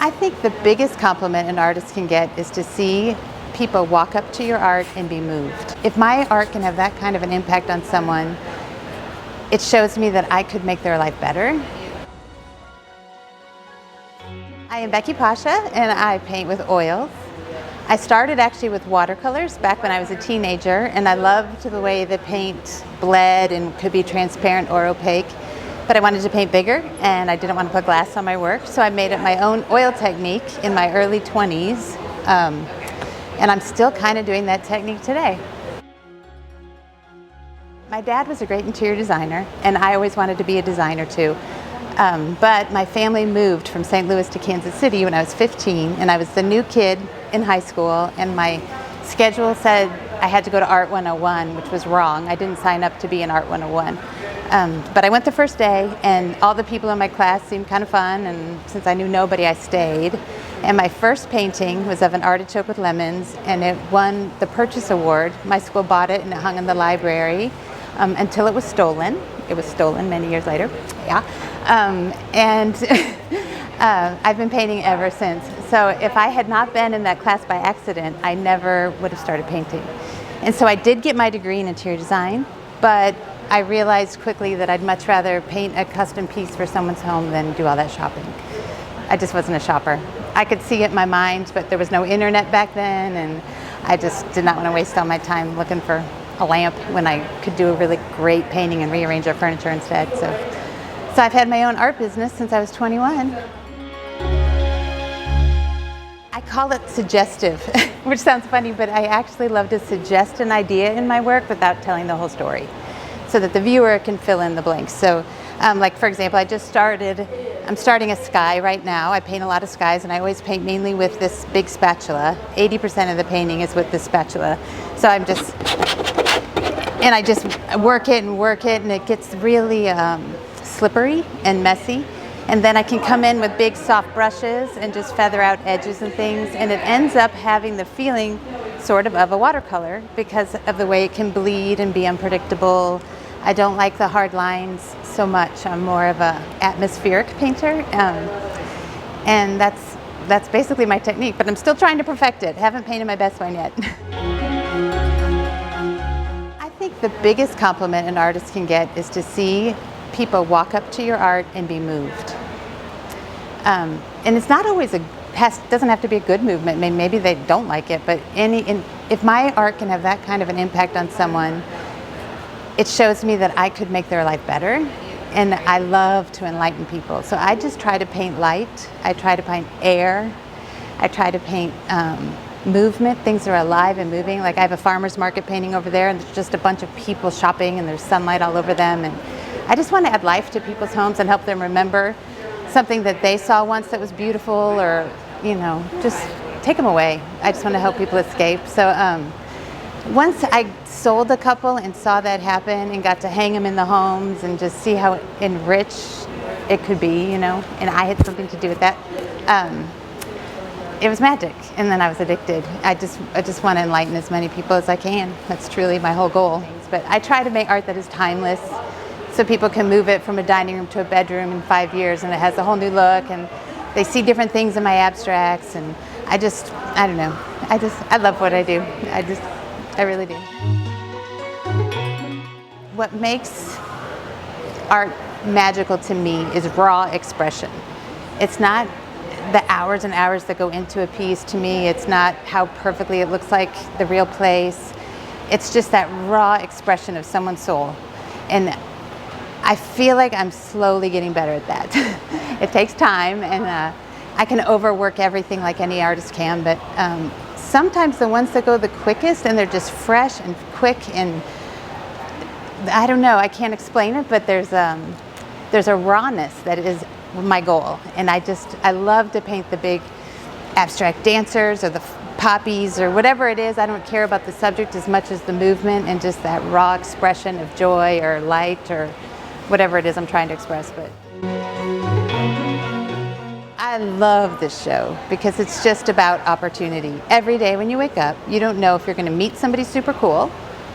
I think the biggest compliment an artist can get is to see people walk up to your art and be moved. If my art can have that kind of an impact on someone, it shows me that I could make their life better. I am Becky Pashia and I paint with oils. I started actually with watercolors back when I was a teenager, and I loved the way the paint bled and could be transparent or opaque. But I wanted to paint bigger and I didn't want to put glass on my work, so I made up my own oil technique in my early 20s. And I'm still kind of doing that technique today. My dad was a great interior designer and I always wanted to be a designer too. But my family moved from St. Louis to Kansas City when I was 15, and I was the new kid in high school, and my schedule said I had to go to Art 101, which was wrong. I didn't sign up to be in Art 101. But I went the first day, and all the people in my class seemed kind of fun, and since I knew nobody, I stayed. And my first painting was of an artichoke with lemons, and it won the Purchase Award. My school bought it, and it hung in the library until it was stolen. It was stolen many years later, yeah. I've been painting ever since. So if I had not been in that class by accident, I never would have started painting. And so I did get my degree in interior design, but I realized quickly that I'd much rather paint a custom piece for someone's home than do all that shopping. I just wasn't a shopper. I could see it in my mind, but there was no internet back then, and I just did not want to waste all my time looking for a lamp when I could do a really great painting and rearrange our furniture instead. So I've had my own art business since I was 21. I call it suggestive, which sounds funny, but I actually love to suggest an idea in my work without telling the whole story, so that the viewer can fill in the blanks. So like for example, I'm starting a sky right now. I paint a lot of skies, and I always paint mainly with this big spatula. 80% of the painting is with this spatula. So I just work it, and it gets really slippery and messy. And then I can come in with big soft brushes and just feather out edges and things, and it ends up having the feeling sort of a watercolor because of the way it can bleed and be unpredictable. I don't like the hard lines so much. I'm more of an atmospheric painter, and that's basically my technique, but I'm still trying to perfect it. Haven't painted my best one yet. I think the biggest compliment an artist can get is to see people walk up to your art and be moved. And it's not always doesn't have to be a good movement. Maybe they don't like it, but if my art can have that kind of an impact on someone, it shows me that I could make their life better. And I love to enlighten people. So I just try to paint light. I try to paint air. I try to paint movement, things that are alive and moving. Like I have a farmer's market painting over there, and there's just a bunch of people shopping, and there's sunlight all over them. And I just want to add life to people's homes and help them remember something that they saw once that was beautiful, or, just take them away. I just want to help people escape. So once I sold a couple and saw that happen and got to hang them in the homes and just see how enriched it could be, and I had something to do with that, it was magic. And then I was addicted. I just want to enlighten as many people as I can. That's truly my whole goal. But I try to make art that is timeless, so people can move it from a dining room to a bedroom in 5 years, and it has a whole new look, and they see different things in my abstracts, and I don't know. I love what I do. I really do. What makes art magical to me is raw expression. It's not the hours and hours that go into a piece. To me, it's not how perfectly it looks like the real place. It's just that raw expression of someone's soul. And I feel like I'm slowly getting better at that. It takes time, and I can overwork everything like any artist can, but sometimes the ones that go the quickest, and they're just fresh and quick, and I don't know, I can't explain it, but there's a rawness that is my goal. And I love to paint the big abstract dancers or the poppies or whatever it is. I don't care about the subject as much as the movement and just that raw expression of joy or light or whatever it is I'm trying to express. But I love this show because it's just about opportunity. Every day when you wake up, you don't know if you're going to meet somebody super cool,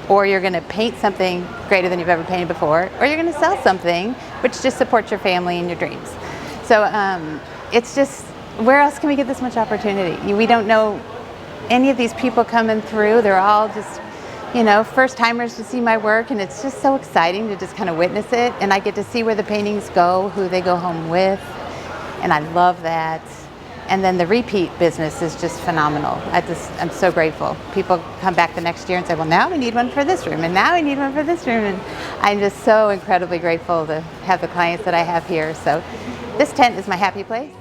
or you're going to paint something greater than you've ever painted before, or you're going to sell something which just supports your family and your dreams. So it's just Where else can we get this much opportunity? We don't know any of these people coming through. They're all just, first timers to see my work, and it's just so exciting to just kind of witness it. And I get to see where the paintings go, who they go home with, and I love that. And then the repeat business is just phenomenal. I'm so grateful. People come back the next year and say, well, now we need one for this room, and now we need one for this room. And I'm just so incredibly grateful to have the clients that I have here. So this tent is my happy place.